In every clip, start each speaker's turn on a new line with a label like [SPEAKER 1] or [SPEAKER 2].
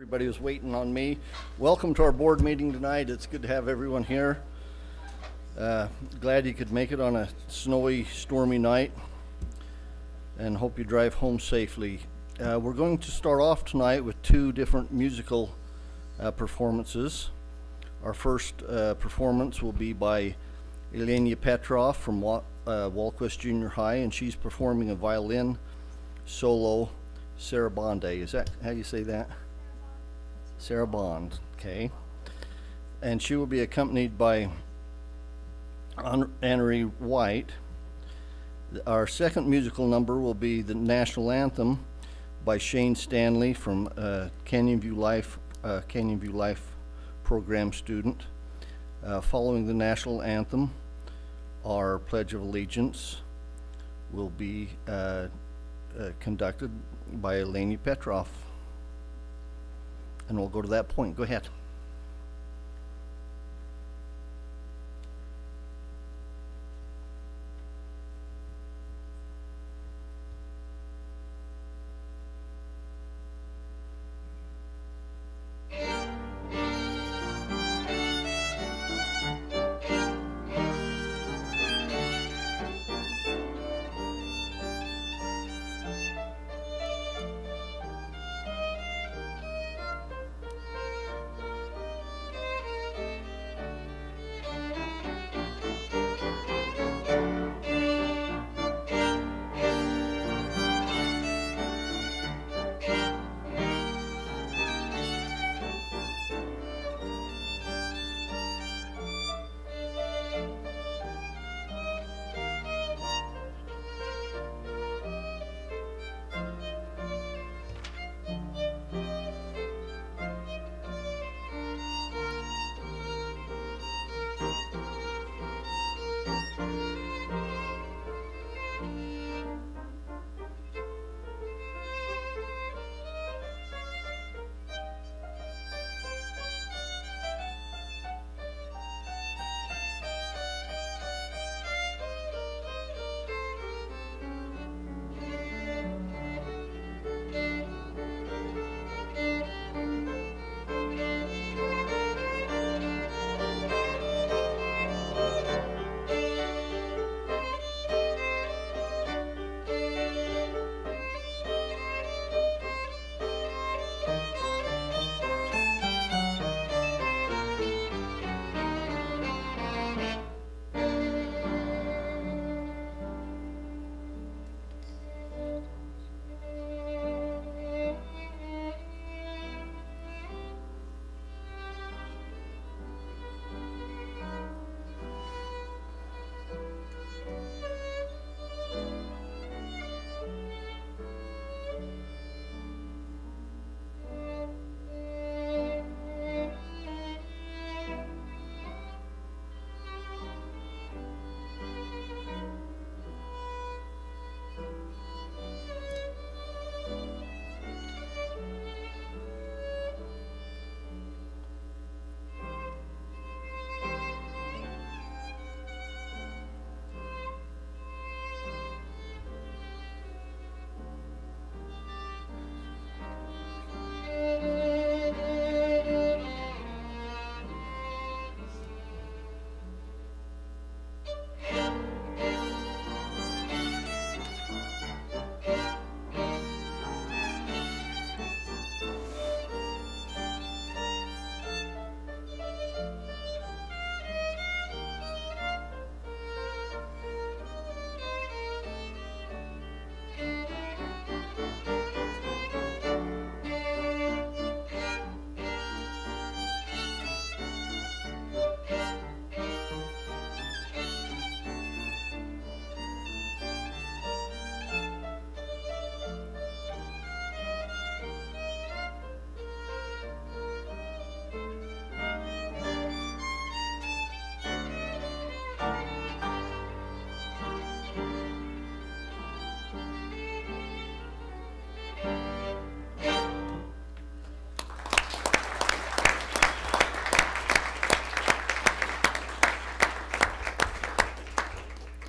[SPEAKER 1] Everybody was waiting on me. Welcome to our board meeting tonight. It's good to have everyone here. Glad you could make it on a snowy, stormy night, and hope you drive home safely. We're going to start off tonight with two different musical performances. Our first performance will be by Elenia Petrov from Walquist Junior High, and she's performing a violin solo, Sarabande. Is that how you say that? Sarabande, okay. And she will be accompanied by Annery White. Our second musical number will be the National Anthem by Shane Stanley from Canyon View Life program student. Following the National Anthem, our Pledge of Allegiance will be conducted by Eleni Petrov. And we'll go to that point. Go ahead.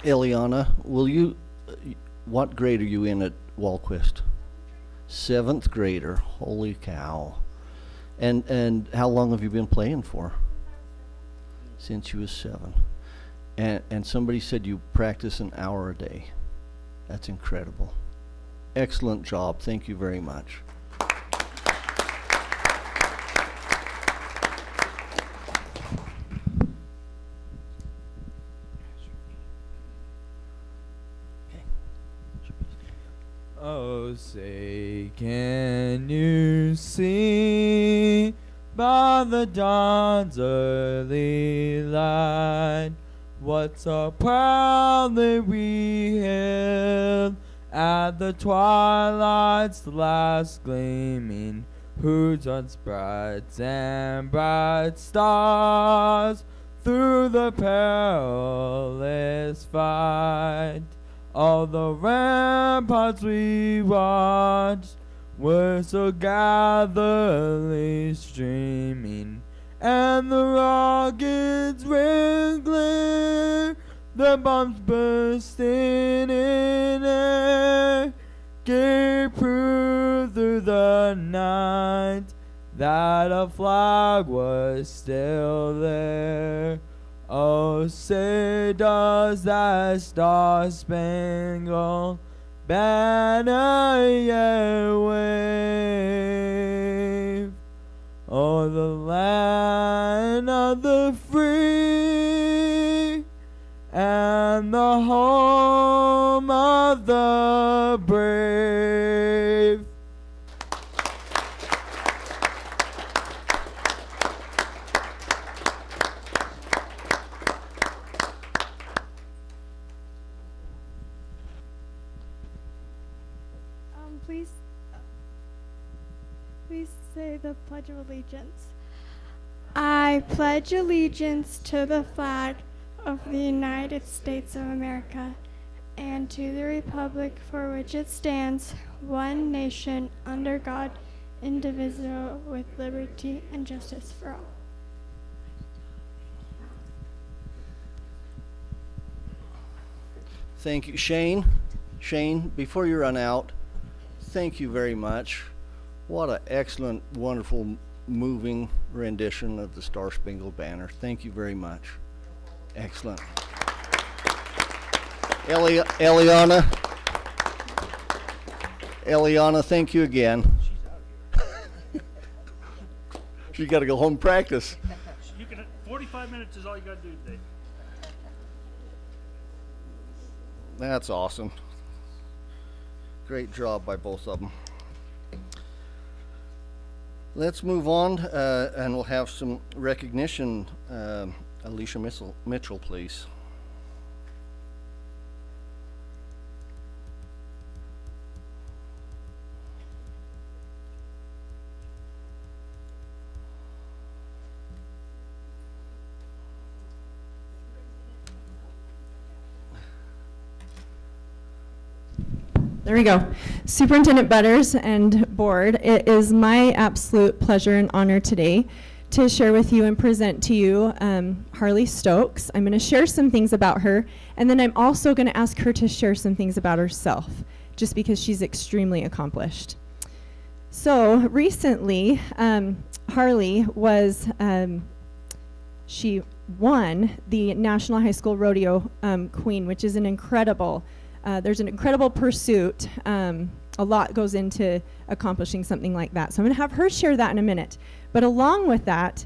[SPEAKER 1] Eliana, what grade are you in at Walquist? Seventh grader. Holy cow. And how long have you been playing for? Since you was 7. And somebody said you practice an hour a day. That's incredible. Excellent job. Thank you very much.
[SPEAKER 2] Oh, say, can you see by the dawn's early light what so proudly we hailed at the twilight's last gleaming, whose bright and bright stars through the perilous fight? All the ramparts we watched were so gatherly streaming, and the rockets ring clear, the bombs bursting in air, gave proof through the night that a flag was still there. Oh, say does that star-spangled banner yet wave o'er the land of the free and the home of the brave?
[SPEAKER 3] Please say the Pledge of Allegiance. I pledge allegiance to the flag of the United States of America and to the republic for which it stands, one nation, under God, indivisible, with liberty and justice for all.
[SPEAKER 1] Thank you. Shane, before you run out, thank you very much. What an excellent, wonderful, moving rendition of the Star Spangled Banner. Thank you very much. Excellent. Eliana, thank you again. She's got to go home and practice.
[SPEAKER 4] 45 minutes is all you got to do today.
[SPEAKER 1] That's awesome. Great job by both of them. Let's move on, and we'll have some recognition. Alicia Mitchell, please.
[SPEAKER 5] There we go. Superintendent Butters and board, it is my absolute pleasure and honor today to share with you and present to you Harley Stokes. I'm going to share some things about her, and then I'm also going to ask her to share some things about herself, just because she's extremely accomplished. So recently, Harley was, she won the National High School Rodeo Queen, which is an incredible, there's an incredible pursuit. A lot goes into accomplishing something like that. So I'm going to have her share that in a minute. But along with that,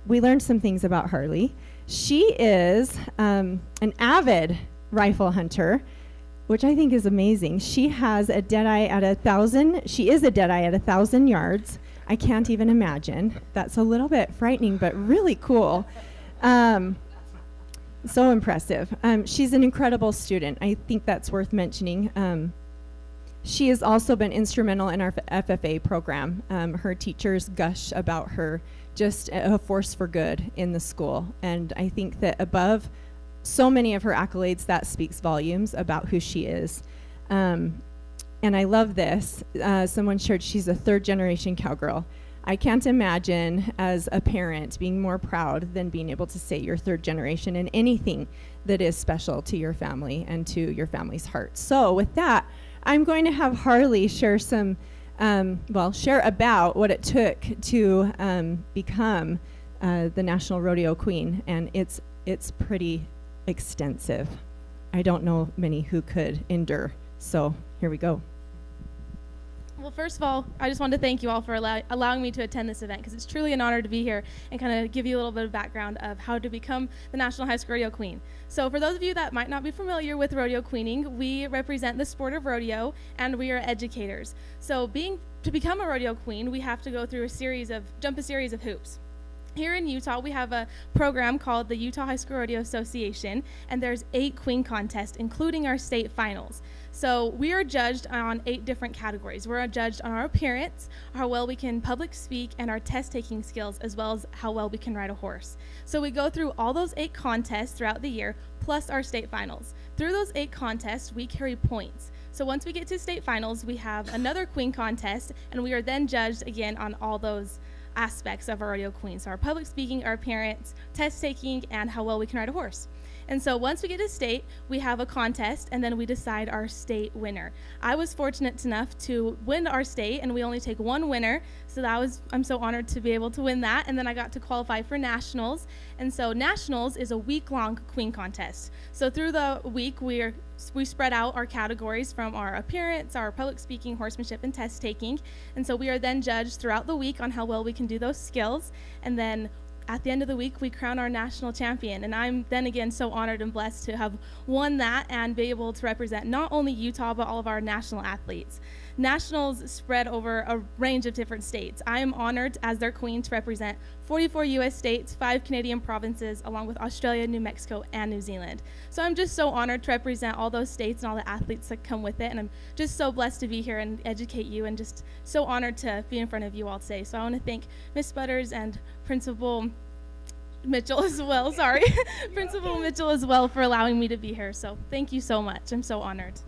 [SPEAKER 5] we learned some things about Harley. She is an avid rifle hunter, which I think is amazing. She has a deadeye at 1,000. She is a deadeye at 1,000 yards. I can't even imagine. That's a little bit frightening, but really cool. So impressive. She's an incredible student. I think that's worth mentioning. She has also been instrumental in our FFA program. Her teachers gush about her, just a force for good in the school. And I think that above so many of her accolades, that speaks volumes about who she is. And I love this. Someone shared she's a third-generation cowgirl. I can't imagine as a parent being more proud than being able to say you're third generation in anything that is special to your family and to your family's heart. So with that, I'm going to have Harley share some share about what it took to become the National Rodeo Queen, and it's pretty extensive. I don't know many who could endure. So here we go.
[SPEAKER 6] Well, first of all, I just wanted to thank you all for allowing me to attend this event, because it's truly an honor to be here and kind of give you a little bit of background of how to become the National High School Rodeo Queen. So for those of you that might not be familiar with rodeo queening, we represent the sport of rodeo, and we are educators. So to become a rodeo queen, we have to go through jump a series of hoops. Here in Utah, we have a program called the Utah High School Rodeo Association, and there's 8 queen contests, including our state finals. So we are judged on 8 different categories. We're judged on our appearance, how well we can public speak, and our test-taking skills, as well as how well we can ride a horse. So we go through all those 8 contests throughout the year, plus our state finals. Through those 8 contests, we carry points. So once we get to state finals, we have another queen contest, and we are then judged again on all those aspects of our rodeo queen. So our public speaking, our appearance, test taking, and how well we can ride a horse. And so once we get to state, we have a contest, and then we decide our state winner. I was fortunate enough to win our state, and we only take 1 winner. So I'm so honored to be able to win that. And then I got to qualify for nationals. And so nationals is a week-long queen contest. So through the week, we spread out our categories from our appearance, our public speaking, horsemanship, and test taking. And so we are then judged throughout the week on how well we can do those skills. And then at the end of the week, we crown our national champion. And I'm then again so honored and blessed to have won that and be able to represent not only Utah, but all of our national athletes. Nationals spread over a range of different states. I am honored as their queen to represent 44 U.S. states, 5 Canadian provinces, along with Australia, New Mexico, and New Zealand. So I'm just so honored to represent all those states and all the athletes that come with it. And I'm just so blessed to be here and educate you, and just so honored to be in front of you all today. So I want to thank Ms. Butters and Principal Mitchell as well, Principal Mitchell as well, for allowing me to be here. So thank you so much. I'm so honored.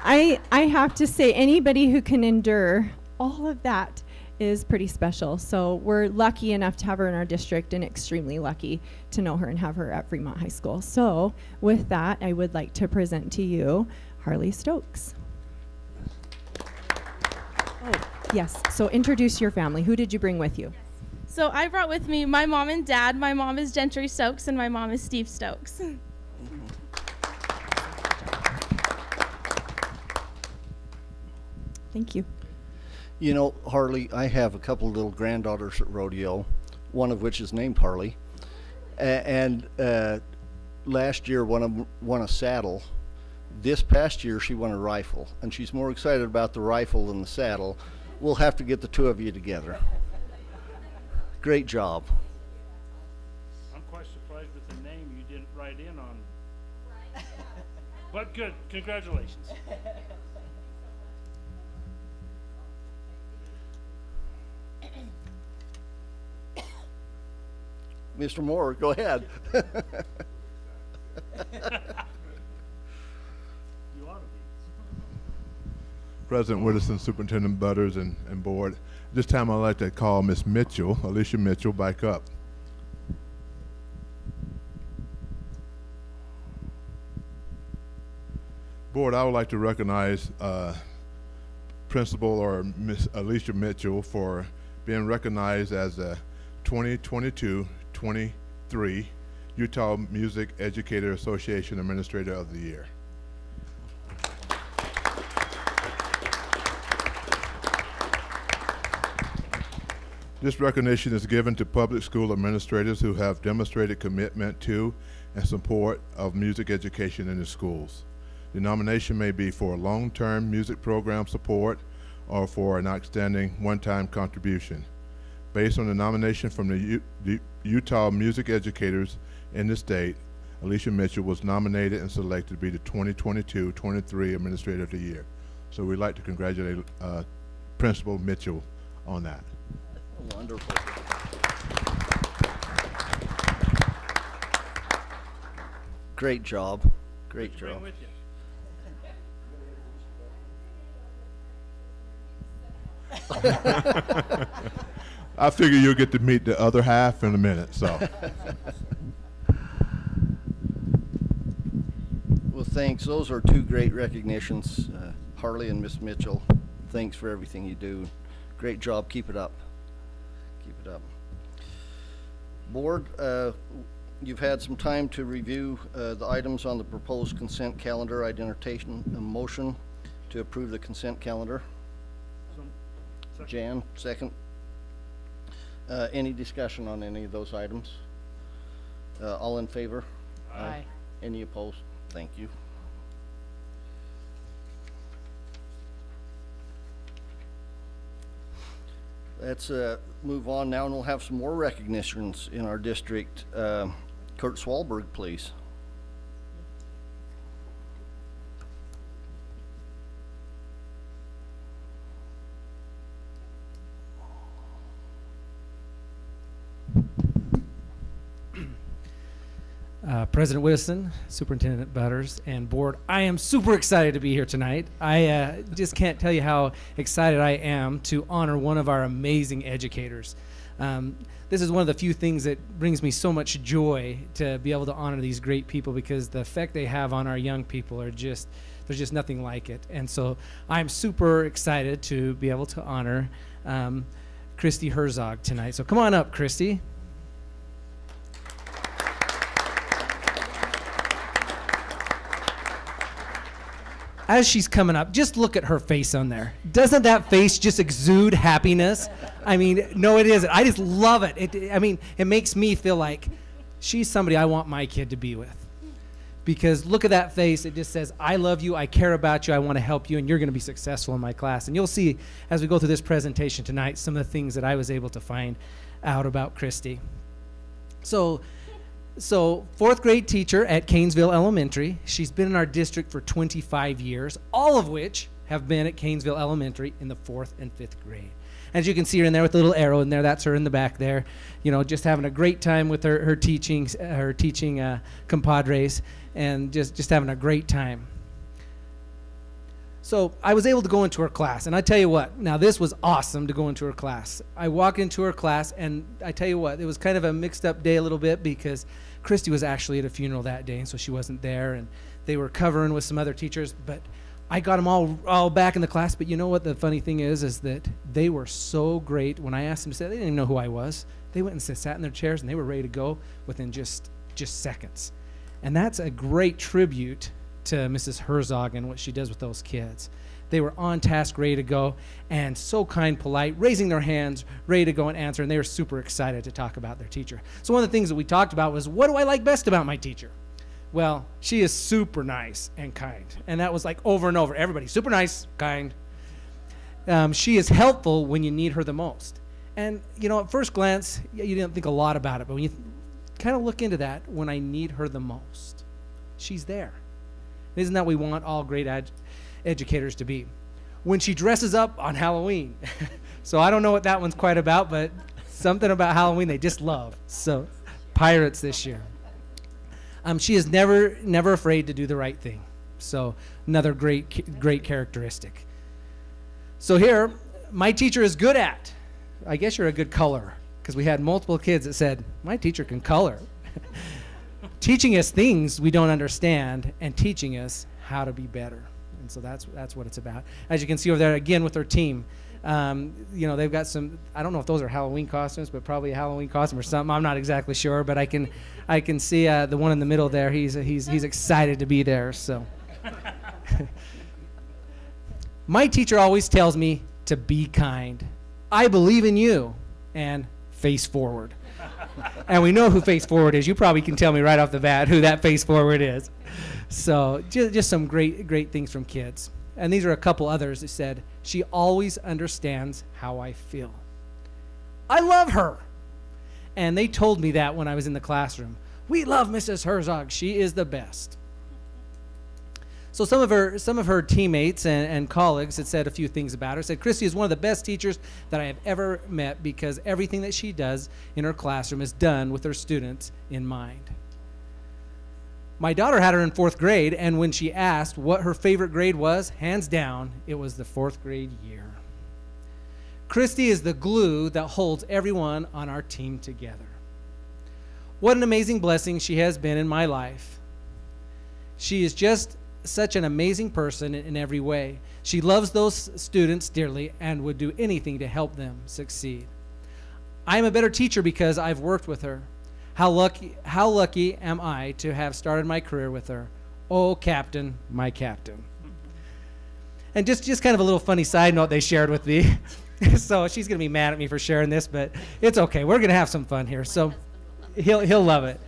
[SPEAKER 5] I have to say, anybody who can endure all of that is pretty special. So we're lucky enough to have her in our district, and extremely lucky to know her and have her at Fremont High School. So with that, I would like to present to you Harley Stokes. Oh, yes. So introduce your family. Who did you bring with you?
[SPEAKER 6] So I brought with me my mom and dad. My mom is Gentry Stokes, and my mom is Steve Stokes.
[SPEAKER 5] Thank you.
[SPEAKER 1] You know, Harley, I have a couple of little granddaughters at rodeo, one of which is named Harley. And last year, one of them won a saddle. This past year, she won a rifle, and she's more excited about the rifle than the saddle. We'll have to get the 2 of you together. Great job.
[SPEAKER 4] I'm quite surprised with the name you didn't write in on. But good, congratulations.
[SPEAKER 1] Mr. Moore, go ahead.
[SPEAKER 4] You ought to be.
[SPEAKER 7] President Widdowson, Superintendent Butters, and board. This time I'd like to call Miss Mitchell, Alicia Mitchell, back up. Board, I would like to recognize Principal or Miss Alicia Mitchell for being recognized as a 2022-23 Utah Music Educator Association Administrator of the Year. This recognition is given to public school administrators who have demonstrated commitment to and support of music education in the schools. The nomination may be for long-term music program support or for an outstanding one-time contribution. Based on the nomination from the Utah music educators in the state, Alicia Mitchell was nominated and selected to be the 2022-23 Administrator of the Year. So we'd like to congratulate Principal Mitchell on that.
[SPEAKER 1] Wonderful. Great job. Great
[SPEAKER 4] Bring
[SPEAKER 1] job.
[SPEAKER 4] with you.
[SPEAKER 7] I figure you'll get to meet the other half in a minute, so.
[SPEAKER 1] Well, thanks. Those are two great recognitions. Harley and Miss Mitchell, thanks for everything you do. Great job. Keep it up. Keep it up. Board, you've had some time to review the items on the proposed consent calendar. I'd entertain a motion to approve the consent calendar.
[SPEAKER 4] Second.
[SPEAKER 1] Jan, second. Any discussion on any of those items? All in favor?
[SPEAKER 8] Aye.
[SPEAKER 1] Any opposed? Thank you. Let's move on now, and we'll have some more recognitions in our district. Kurt Swalberg, please.
[SPEAKER 8] President Whitson, Superintendent Butters, and board, I am super excited to be here tonight. I just can't tell you how excited I am to honor one of our amazing educators. This is one of the few things that brings me so much joy to be able to honor these great people, because the effect they have on our young people are just, there's just nothing like it. And so I'm super excited to be able to honor Christy Herzog tonight. So come on up, Christy. As she's coming up, just look at her face on there. Doesn't that face just exude happiness? I mean, no, it isn't. I just love it. It makes me feel like she's somebody I want my kid to be with. Because look at that face. It just says, I love you, I care about you, I want to help you, and you're going to be successful in my class. And you'll see as we go through this presentation tonight some of the things that I was able to find out about Christy. So fourth grade teacher at Canesville Elementary. She's been in our district for 25 years, all of which have been at Canesville Elementary in the 4th and 5th grade. As you can see her in there with the little arrow in there, that's her in the back there, you know, just having a great time with her teaching compadres, and just having a great time. So I was able to go into her class, and I tell you what, now this was awesome to go into her class. I walk into her class, and I tell you what, it was kind of a mixed up day a little bit, because Christy was actually at a funeral that day, and so she wasn't there, and they were covering with some other teachers, but I got them all back in the class. But you know what the funny thing is that they were so great. When I asked them to sit, they didn't even know who I was. They went and sat in their chairs, and they were ready to go within just seconds. And that's a great tribute to Mrs. Herzog and what she does with those kids. They were on task, ready to go, and so kind, polite, raising their hands, ready to go and answer, and they were super excited to talk about their teacher. So one of the things that we talked about was, what do I like best about my teacher? Well, she is super nice and kind, and that was like over and over. Everybody, super nice, kind. She is helpful when you need her the most. And, you know, at first glance, you didn't think a lot about it, but when you kind of look into that, when I need her the most, she's there. Isn't that what we want all great educators to be? When she dresses up on Halloween. So I don't know what that one's quite about, but something about Halloween they just love. So Pirates this year. She is never afraid to do the right thing. So another great characteristic. So here, my teacher is good at. I guess you're a good colorer, because we had multiple kids that said, my teacher can color. Teaching us things we don't understand and teaching us how to be better. And so that's what it's about. As you can see over there, again, with their team, you know, they've got some, I don't know if those are Halloween costumes, but probably a Halloween costume or something. I'm not exactly sure, but I can see the one in the middle there. He's excited to be there. So my teacher always tells me to be kind. I believe in you, and face forward. And we know who Face Forward is. You probably can tell me right off the bat who that Face Forward is. So just some great things from kids. And these are a couple others that said, she always understands how I feel. I love her. And they told me that when I was in the classroom. We love Mrs. Herzog. She is the best. So some of her teammates and colleagues had said a few things about her. Said Christy is one of the best teachers that I have ever met, because everything that she does in her classroom is done with her students in mind. My daughter had her in 4th grade, and when she asked what her favorite grade was, hands down, it was the 4th grade year. Christy is the glue that holds everyone on our team together. What an amazing blessing she has been in my life. She is just such an amazing person in every way. She loves those students dearly and would do anything to help them succeed. I am a better teacher because I've worked with her. How lucky am I to have started my career with her? Oh, Captain, my Captain. And just kind of a little funny side note they shared with me. So she's going to be mad at me for sharing this, but it's okay. We're going to have some fun here. So he'll love it.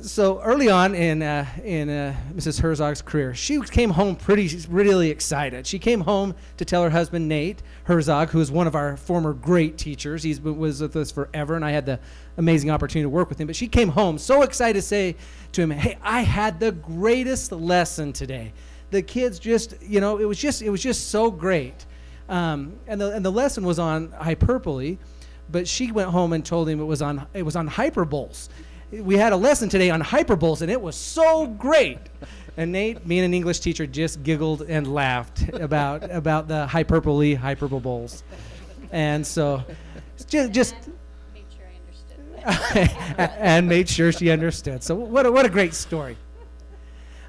[SPEAKER 8] So early on in Mrs. Herzog's career, she came home really excited. She came home to tell her husband, Nate Herzog, who is one of our former great teachers. He was with us forever, and I had the amazing opportunity to work with him. But she came home so excited to say to him, hey, I had the greatest lesson today. The kids just, it was just so great. And the lesson was on hyperbole, but she went home and told him it was on hyperboles. We had a lesson today on hyperboles, and it was so great. And Nate, being an English teacher, just giggled and laughed about the hyperboles. And so just
[SPEAKER 9] made sure I understood.
[SPEAKER 8] and made sure she understood. So what a great story.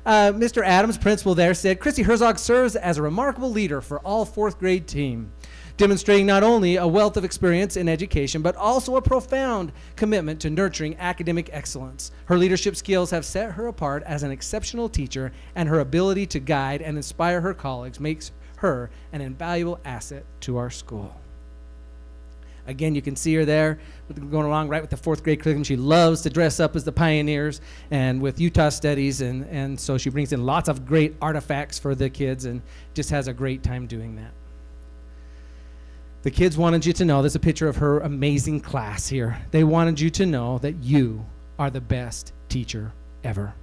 [SPEAKER 8] Mr. Adams, principal there, said, Christy Herzog serves as a remarkable leader for all fourth grade team, demonstrating not only a wealth of experience in education, but also a profound commitment to nurturing academic excellence. Her leadership skills have set her apart as an exceptional teacher, and her ability to guide and inspire her colleagues makes her an invaluable asset to our school. Again, you can see her there going along right with the fourth grade curriculum. She loves to dress up as the pioneers and with Utah Studies, and so she brings in lots of great artifacts for the kids and just has a great time doing that. The kids wanted you to know, there's a picture of her amazing class here. They wanted you to know that you are the best teacher ever.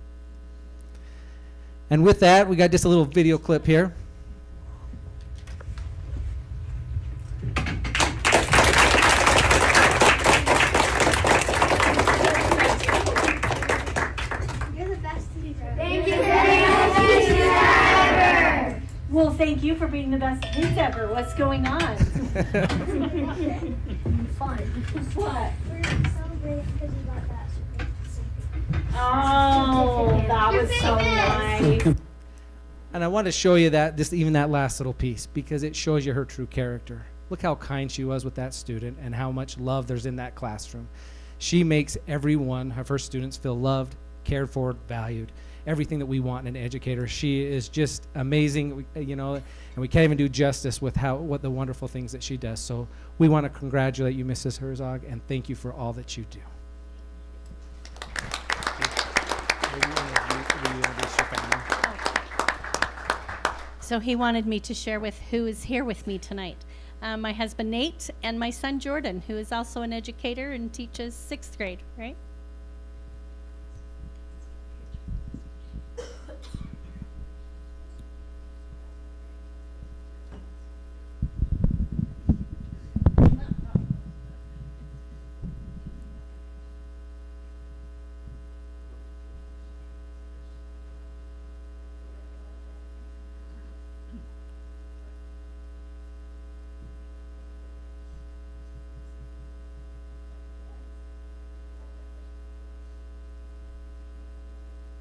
[SPEAKER 8] And with that, we got just a little video clip here.
[SPEAKER 9] Well, thank you for being the best kids ever. What's going on?
[SPEAKER 10] Fun.
[SPEAKER 9] What?
[SPEAKER 10] We're celebrating because you got that super.
[SPEAKER 9] Oh, that was so nice.
[SPEAKER 8] And I want to show you that, even that last little piece, because it shows you her true character. Look how kind she was with that student and how much love there's in that classroom. She makes every one of her students feel loved, cared for, valued. Everything that we want in an educator. She is just amazing, and we can't even do justice with what the wonderful things that she does. So we want to congratulate you, Mrs. Herzog, and thank you for all that you do.
[SPEAKER 9] So he wanted me to share with who is here with me tonight. My husband Nate and my son Jordan, who is also an educator and teaches 6th grade, right?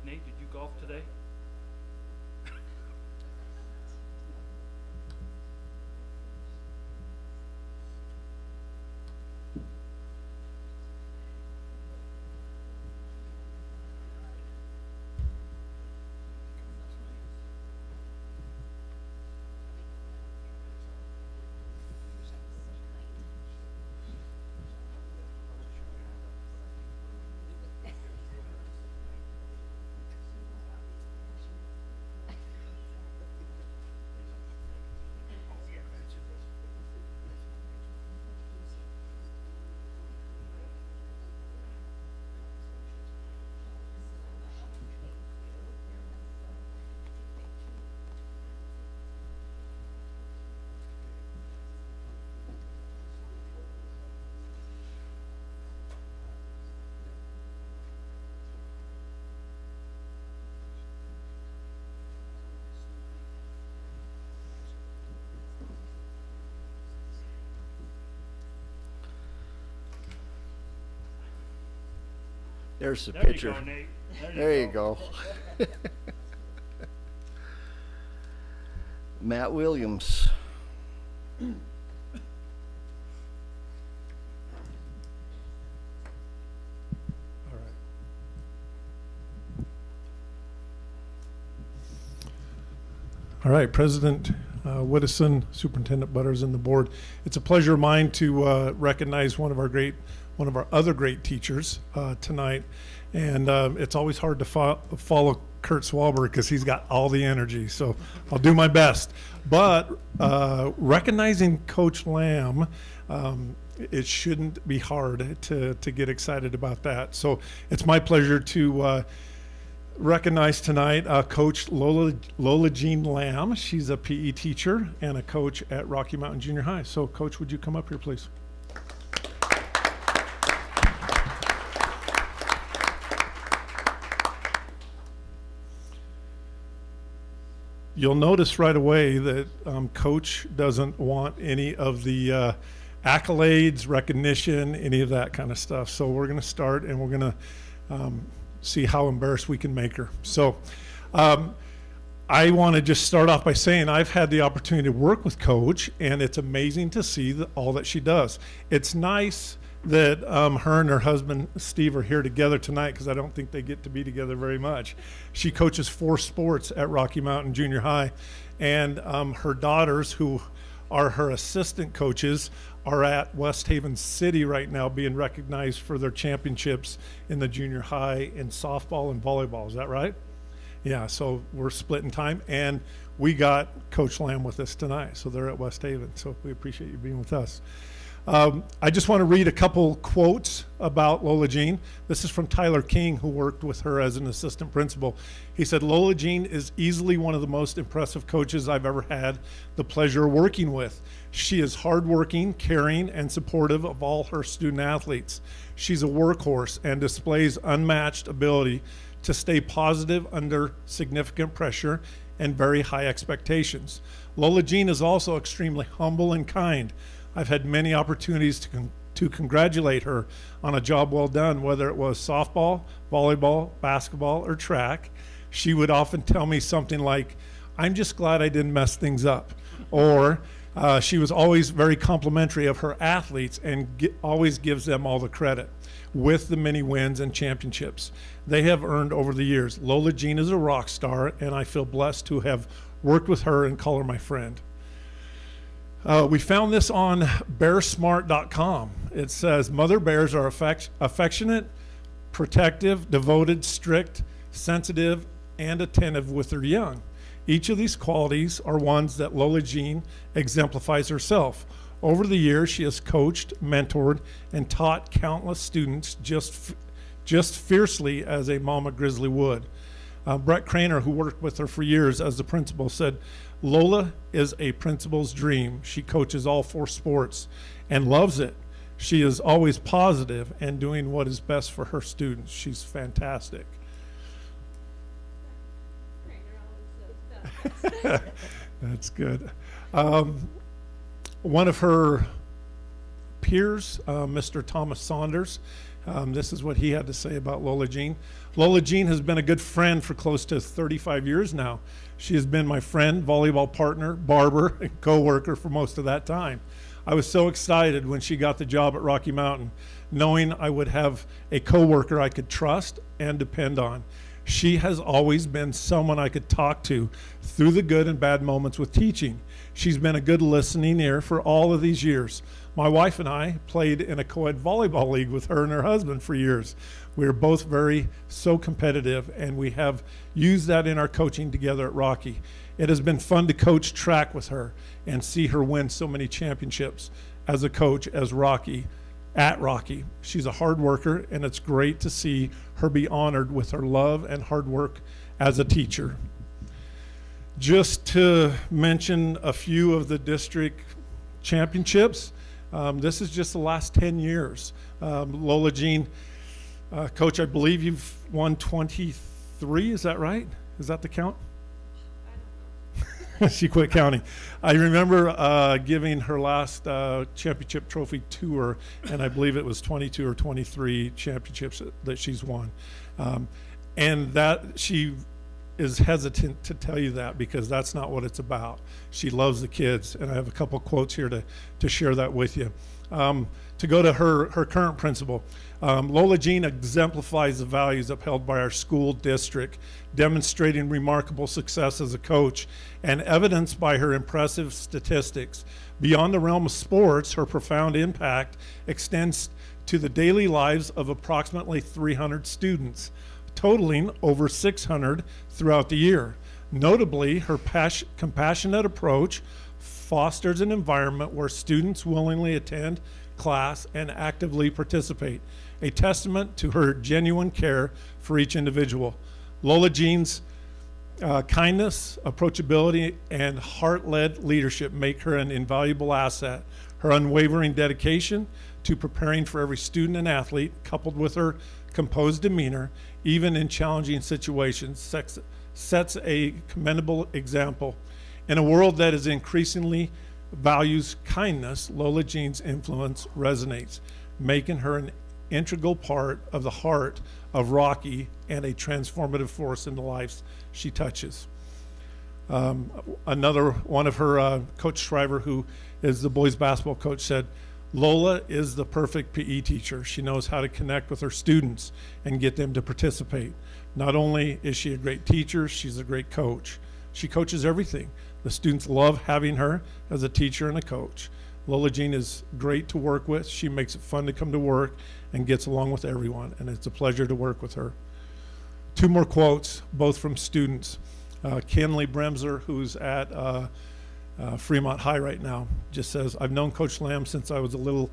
[SPEAKER 4] Nate, did you golf today?
[SPEAKER 1] There's the
[SPEAKER 4] There you
[SPEAKER 1] picture.
[SPEAKER 4] go, Nate.
[SPEAKER 1] There you go. Matt Williams.
[SPEAKER 11] All right, President Whittison, Superintendent Butters, and the board. It's a pleasure of mine to recognize one of our other great teachers tonight. And it's always hard to follow Kurt Swalber because he's got all the energy. So I'll do my best. But recognizing Coach Lamb, it shouldn't be hard to get excited about that. So it's my pleasure to recognize tonight Coach Lola Jean Lamb. She's a PE teacher and a coach at Rocky Mountain Junior High. So Coach, would you come up here, please? You'll notice right away that Coach doesn't want any of the accolades, recognition, any of that kind of stuff. So we're going to start and we're going to see how embarrassed we can make her. So I want to just start off by saying I've had the opportunity to work with Coach, and it's amazing to see all that she does. It's nice that her and her husband Steve are here together tonight, because I don't think they get to be together very much. She coaches 4 sports at Rocky Mountain Junior High, and her daughters, who are her assistant coaches, are at West Haven City right now being recognized for their championships in the junior high in softball and volleyball. Is that right? Yeah, so we're splitting time, and we got Coach Lamb with us tonight, so they're at West Haven, so we appreciate you being with us. I just want to read a couple quotes about Lola Jean. This is from Tyler King, who worked with her as an assistant principal. He said, "Lola Jean is easily one of the most impressive coaches I've ever had the pleasure of working with. She is hardworking, caring, and supportive of all her student athletes. She's a workhorse and displays unmatched ability to stay positive under significant pressure and very high expectations. Lola Jean is also extremely humble and kind. I've had many opportunities to congratulate her on a job well done, whether it was softball, volleyball, basketball, or track. She would often tell me something like, 'I'm just glad I didn't mess things up.' Or she was always very complimentary of her athletes and always gives them all the credit with the many wins and championships they have earned over the years. Lola Jean is a rock star, and I feel blessed to have worked with her and call her my friend." We found this on bearsmart.com. It says, "Mother bears are affectionate, protective, devoted, strict, sensitive, and attentive with their young. Each of these qualities are ones that Lola Jean exemplifies herself. Over the years, she has coached, mentored, and taught countless students just fiercely as a mama grizzly would." Brett Craner, who worked with her for years as the principal, said, "Lola is a principal's dream. She coaches all 4 sports and loves it. She is always positive and doing what is best for her students. She's fantastic." That's good. One of her peers, Mr. Thomas Saunders, this is what he had to say about Lola Jean. "Lola Jean has been a good friend for close to 35 years now. She has been my friend, volleyball partner, barber, and co-worker for most of that time. I was so excited when she got the job at Rocky Mountain, knowing I would have a co-worker I could trust and depend on. She has always been someone I could talk to through the good and bad moments with teaching. She's been a good listening ear for all of these years. My wife and I played in a co-ed volleyball league with her and her husband for years. We are both so competitive, and we have used that in our coaching together at Rocky. It has been fun to coach track with her and see her win so many championships as a coach at Rocky. She's a hard worker, and it's great to see her be honored with her love and hard work as a teacher." Just to mention a few of the district championships, this is just the last 10 years. Lola Jean, Coach, I believe you've won 23, is that right? Is that the count? She quit counting. I remember giving her last championship trophy to her, and I believe it was 22 or 23 championships that she's won. And that she is hesitant to tell you that because that's not what it's about. She loves the kids, and I have a couple quotes here to share that with you. To go to her current principal, Lola Jean exemplifies the values upheld by our school district, demonstrating remarkable success as a coach and evidenced by her impressive statistics. Beyond the realm of sports, her profound impact extends to the daily lives of approximately 300 students, totaling over 600 throughout the year. Notably, her compassionate approach fosters an environment where students willingly attend class and actively participate, a testament to her genuine care for each individual. Lola Jean's kindness, approachability, and heart-led leadership make her an invaluable asset. Her unwavering dedication to preparing for every student and athlete, coupled with her composed demeanor, even in challenging situations, sets a commendable example. In a world that is increasingly values kindness, Lola Jean's influence resonates, making her an integral part of the heart of Rocky and a transformative force in the lives she touches. Another one of her, Coach Shriver, who is the boys basketball coach, said, Lola is the perfect PE teacher. She knows how to connect with her students and get them to participate. Not only is she a great teacher, she's a great coach. She coaches everything. The students love having her as a teacher and a coach. Lola Jean is great to work with. She makes it fun to come to work and gets along with everyone, and it's a pleasure to work with her. Two more quotes, both from students. Kenley Bremser, who's at Fremont High right now, just says, I've known Coach Lamb since I was little,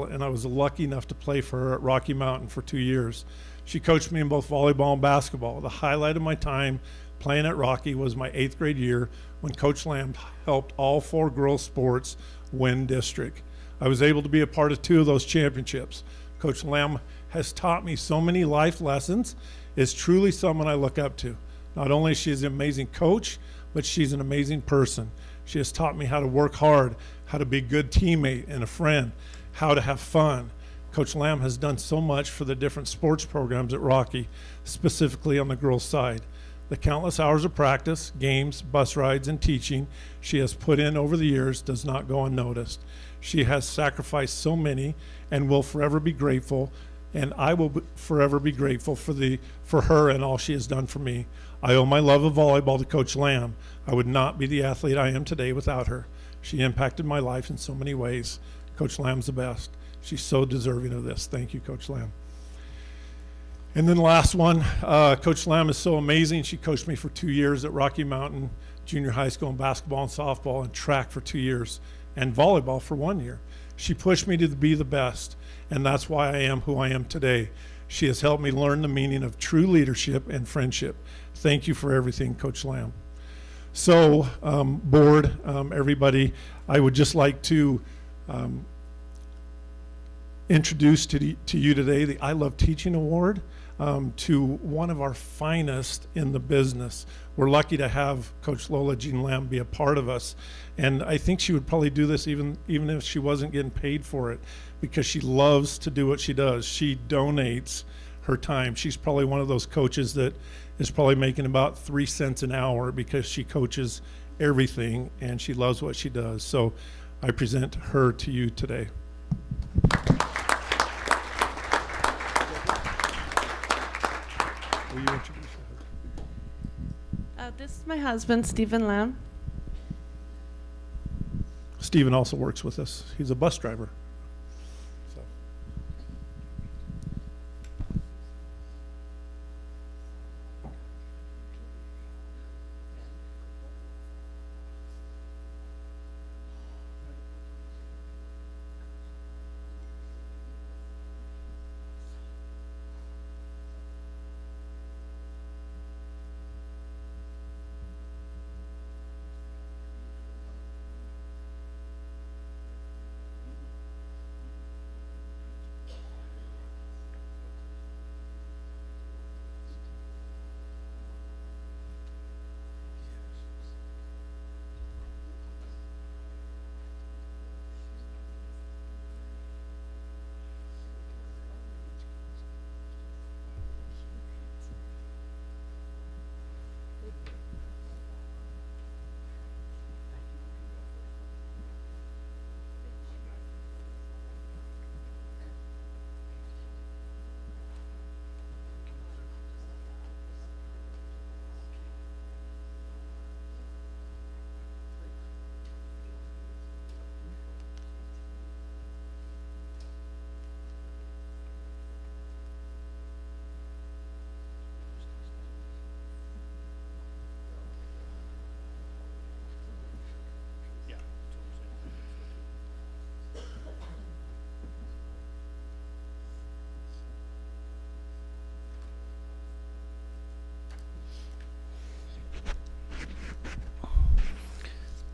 [SPEAKER 11] and I was lucky enough to play for her at Rocky Mountain for 2 years. She coached me in both volleyball and basketball. The highlight of my time playing at Rocky was my 8th grade year when Coach Lamb helped all 4 girls sports win district. I was able to be a part of 2 of those championships. Coach Lamb has taught me so many life lessons, is truly someone I look up to. Not only is she an amazing coach, but she's an amazing person. She has taught me how to work hard, how to be a good teammate and a friend, how to have fun. Coach Lamb has done so much for the different sports programs at Rocky, specifically on the girls' side. The countless hours of practice, games, bus rides, and teaching she has put in over the years does not go unnoticed. She has sacrificed so many and will forever be grateful, and I will forever be grateful for her and all she has done for me. I owe my love of volleyball to Coach Lamb. I would not be the athlete I am today without her. She impacted my life in so many ways. Coach Lamb's the best. She's so deserving of this. Thank you, Coach Lamb. And then the last one, Coach Lamb is so amazing. She coached me for 2 years at Rocky Mountain Junior High School in basketball and softball, and track for 2 years, and volleyball for 1 year. She pushed me to be the best, and that's why I am who I am today. She has helped me learn the meaning of true leadership and friendship. Thank you for everything, Coach Lamb. So, board, everybody, I would just like to introduce to you today the I Love Teaching Award to one of our finest in the business. We're lucky to have Coach Lola Jean Lamb be a part of us, and I think she would probably do this even if she wasn't getting paid for it, because she loves to do what she does. She donates her time. She's probably one of those coaches that is probably making about 3 cents an hour because she coaches everything and she loves what she does. So I present her to you today. Will you introduce her?
[SPEAKER 12] This is my husband, Stephen Lamb.
[SPEAKER 11] Stephen also works with us. He's a bus driver. So.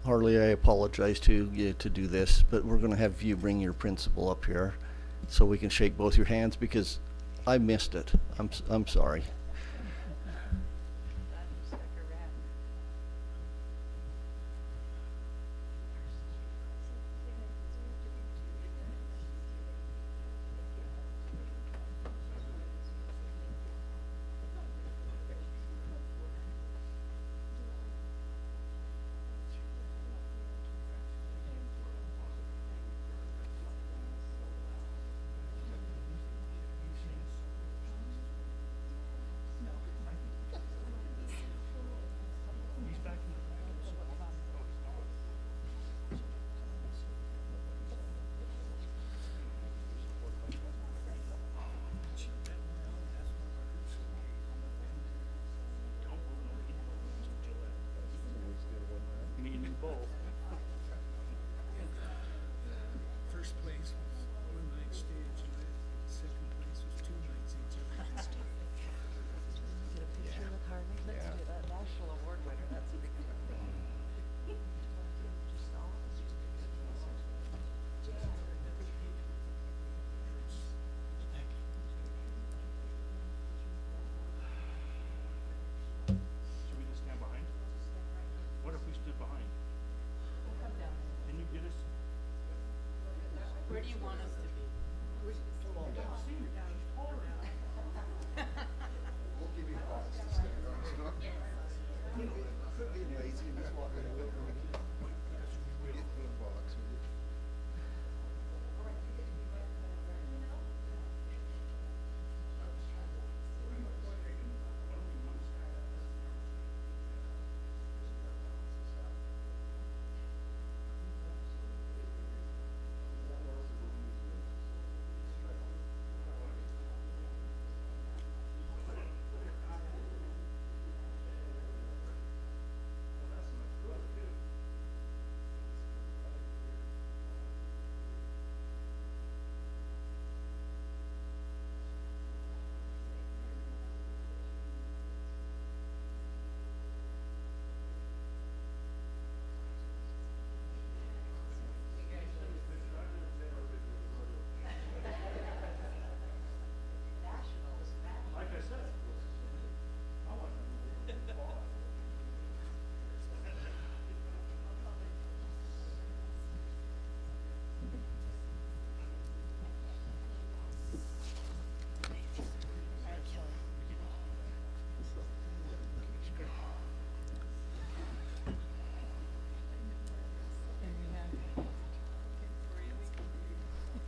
[SPEAKER 1] Harley, I apologize to you to do this, but we're going to have you bring your principal up here so we can shake both your hands because I missed it. I'm sorry.
[SPEAKER 4] Me and you both.
[SPEAKER 13] First place was one night stage, and second place was 2 nights each other.
[SPEAKER 12] Get a picture with Harley. Let's do that. National award winner. That's a big one.
[SPEAKER 4] Should we just stand behind? What if we stood behind? Can you get us?
[SPEAKER 12] Where do you want us to be?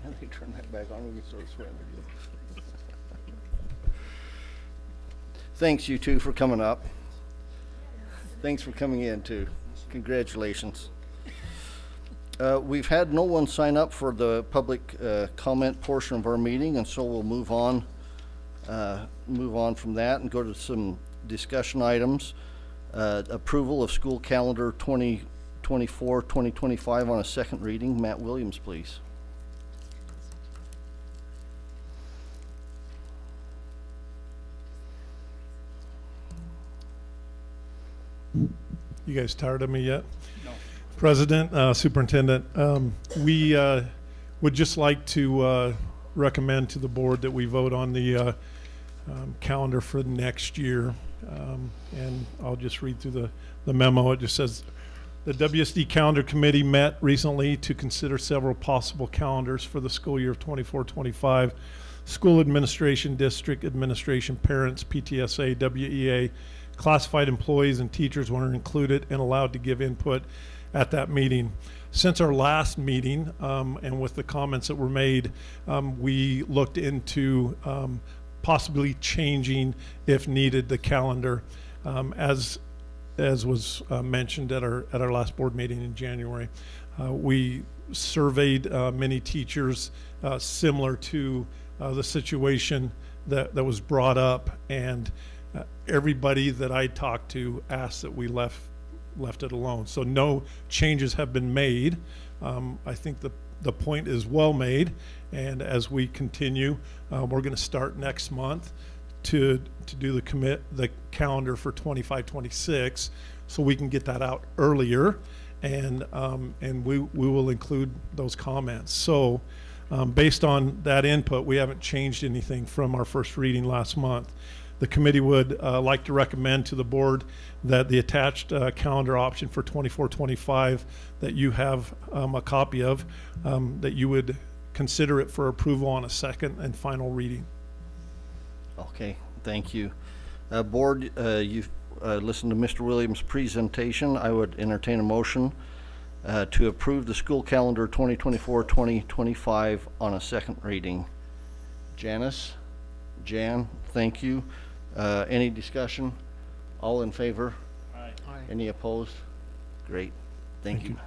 [SPEAKER 1] And they turn that back on, we can start sweating again. Thanks, you two, for coming up. Thanks for coming in, too. Congratulations. We've had no one sign up for the public comment portion of our meeting, and so we'll move on from that and go to some discussion items. Approval of school calendar 2024-2025 on a second reading. Matt Williams, please.
[SPEAKER 11] You guys tired of me yet? No. President, Superintendent, we would just like to recommend to the board that we vote on the calendar for next year. And I'll just read through the memo. It just says, the WSD Calendar Committee met recently to consider several possible calendars for the school year of 24-25. School administration, district administration, parents, PTSA, WEA, classified employees and teachers were included and allowed to give input at that meeting. Since our last meeting, and with the comments that were made, we looked into possibly changing, if needed, the calendar, as was mentioned at our last board meeting in January. We surveyed many teachers similar to the situation that was brought up, and everybody that I talked to asked that we left it alone. So no changes have been made. I think the point is well made, and as we continue, we're going to start next month to do the calendar for 25-26, so we can get that out earlier and we will include those comments. So based on that input, we haven't changed anything from our first reading last month. The committee would like to recommend to the board that the attached calendar option for 24-25 that you have a copy of, that you would consider it for approval on a second and final reading.
[SPEAKER 1] Okay, thank you. Board, you've listened to Mr. Williams' presentation. I would entertain a motion to approve the school calendar 2024-2025 on a second reading. Janice? Jan, thank you. Any discussion? All in favor?
[SPEAKER 4] Aye.
[SPEAKER 1] Any opposed? Great, thank you.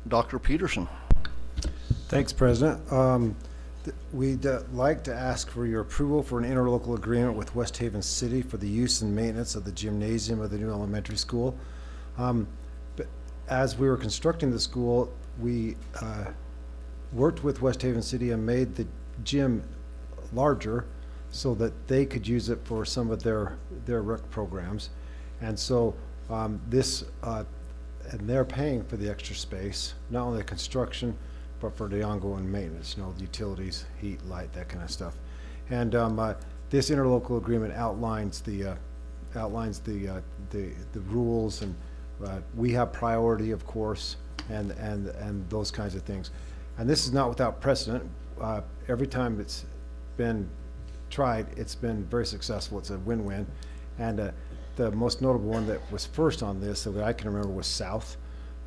[SPEAKER 1] Dr. Peterson.
[SPEAKER 14] Thanks, President. We'd like to ask for your approval for an interlocal agreement with West Haven City for the use and maintenance of the gymnasium of the new elementary school. But as we were constructing the school, we worked with West Haven City and made the gym larger so that they could use it for some of their rec programs. And so and they're paying for the extra space, not only the construction, but for the ongoing maintenance, the utilities, heat, light, that kind of stuff. And this interlocal agreement outlines the rules, and we have priority, of course, and those kinds of things. And this is not without precedent. Every time it's been tried, it's been very successful. It's a win-win. And the most notable one that was first on this that I can remember was South.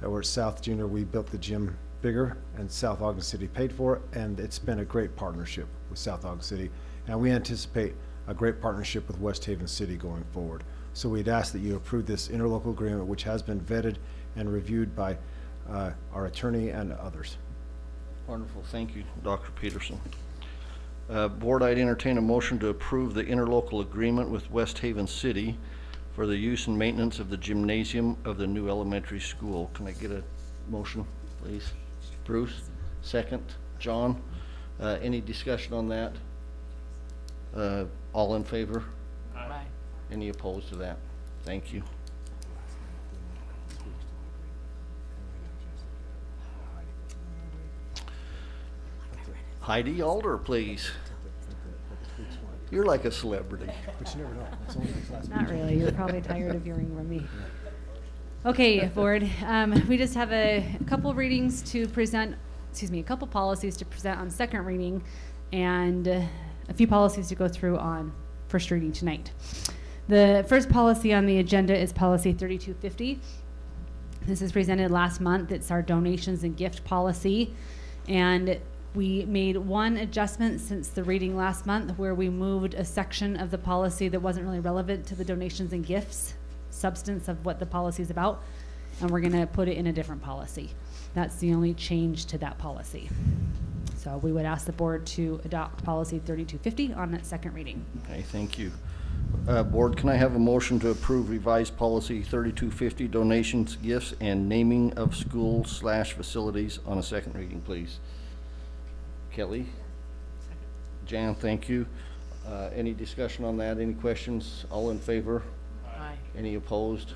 [SPEAKER 14] Where at South Junior, we built the gym bigger, and South Ogden City paid for it, and it's been a great partnership with South Ogden City. And we anticipate a great partnership with West Haven City going forward. So we'd ask that you approve this interlocal agreement, which has been vetted and reviewed by our attorney and others.
[SPEAKER 1] Wonderful, thank you, Dr. Peterson. Board, I'd entertain a motion to approve the interlocal agreement with West Haven City for the use and maintenance of the gymnasium of the new elementary school. Can I get a motion, please? Bruce, second. John, any discussion on that? All in favor?
[SPEAKER 12] Aye.
[SPEAKER 1] Any opposed to that? Thank you. Heidi Alder, please. You're like a celebrity.
[SPEAKER 14] But you never know. It's only the class.
[SPEAKER 15] Not really. You're probably tired of hearing from me. Okay, board. We just have a couple readings to present, a couple policies to present on second reading, and a few policies to go through on first reading tonight. The first policy on the agenda is policy 3250. This is presented last month. It's our donations and gift policy. And we made one adjustment since the reading last month, where we moved a section of the policy that wasn't really relevant to the donations and gifts substance of what the policy is about, and we're going to put it in a different policy. That's the only change to that policy. So we would ask the board to adopt policy 3250 on its second reading.
[SPEAKER 1] Okay, thank you. Board, can I have a motion to approve revised policy 3250, donations, gifts, and naming of schools/facilities on a second reading, please? Kelly? Jan, thank you. Any discussion on that? Any questions? All in favor?
[SPEAKER 12] Aye.
[SPEAKER 1] Any opposed?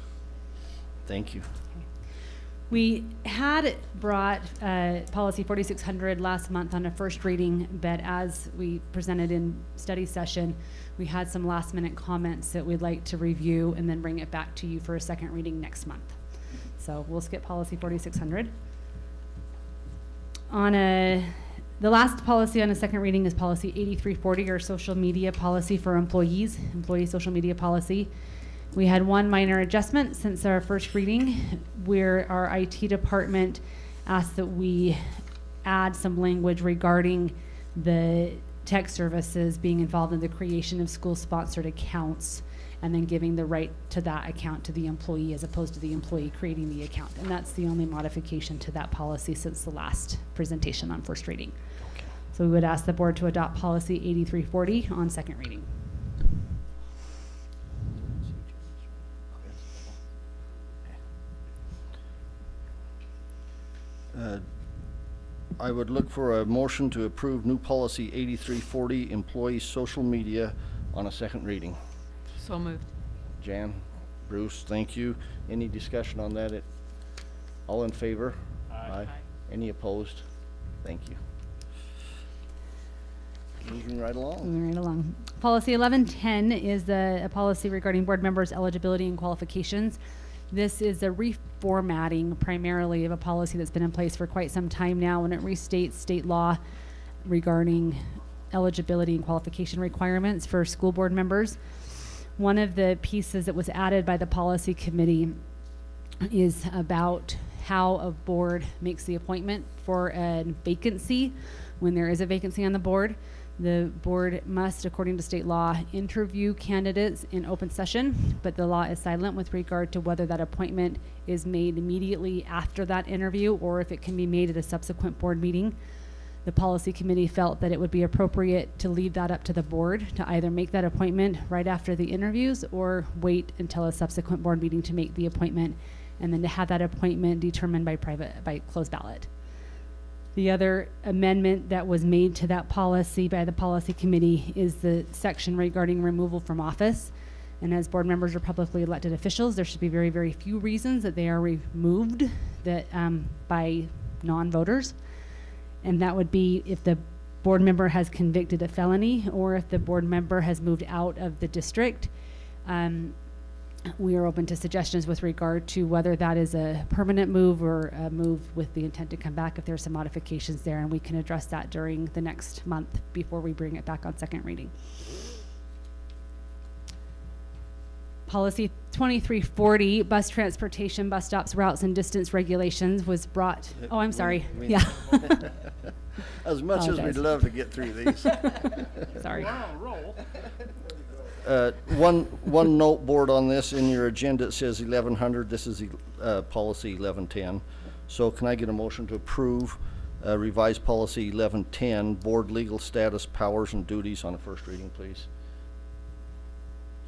[SPEAKER 1] Thank you.
[SPEAKER 15] We had brought policy 4600 last month on a first reading, but as we presented in study session, we had some last minute comments that we'd like to review and then bring it back to you for a second reading next month. So we'll skip policy 4600. The last policy on a second reading is policy 8340, or social media policy for employees, employee social media policy. We had one minor adjustment since our first reading, where our IT department asked that we add some language regarding the tech services being involved in the creation of school-sponsored accounts, and then giving the right to that account to the employee as opposed to the employee creating the account. And that's the only modification to that policy since the last presentation on first reading.
[SPEAKER 1] Okay.
[SPEAKER 15] So we would ask the board to adopt policy 8340 on second reading.
[SPEAKER 1] I would look for a motion to approve new policy 8340, employee social media, on a second reading.
[SPEAKER 12] So moved.
[SPEAKER 1] Jan, Bruce, thank you. Any discussion on that? All in favor?
[SPEAKER 4] Aye.
[SPEAKER 1] Any opposed? Thank you. Moving right along.
[SPEAKER 15] Moving right along. Policy 1110 is a policy regarding board members' eligibility and qualifications. This is a reformatting primarily of a policy that's been in place for quite some time now, and it restates state law regarding eligibility and qualification requirements for school board members. One of the pieces that was added by the policy committee is about how a board makes the appointment for a vacancy. When there is a vacancy on the board, the board must, according to state law, interview candidates in open session, but the law is silent with regard to whether that appointment is made immediately after that interview or if it can be made at a subsequent board meeting. The policy committee felt that it would be appropriate to leave that up to the board to either make that appointment right after the interviews or wait until a subsequent board meeting to make the appointment, and then to have that appointment determined by closed ballot. The other amendment that was made to that policy by the policy committee is the section regarding removal from office. And as board members are publicly elected officials, there should be very, very few reasons that they are removed that by non-voters. And that would be if the board member has convicted a felony or if the board member has moved out of the district. We are open to suggestions with regard to whether that is a permanent move or a move with the intent to come back if there's some modifications there, and we can address that during the next month before we bring it back on second reading. Policy 2340, bus transportation, bus stops, routes, and distance regulations was brought. Oh, I'm sorry. Yeah.
[SPEAKER 1] As much as we'd love to get through these.
[SPEAKER 15] Sorry.
[SPEAKER 1] One note board on this, in your agenda it says 1100. This is policy 1110. So can I get a motion to approve revised policy 1110, board legal status, powers, and duties on a first reading, please?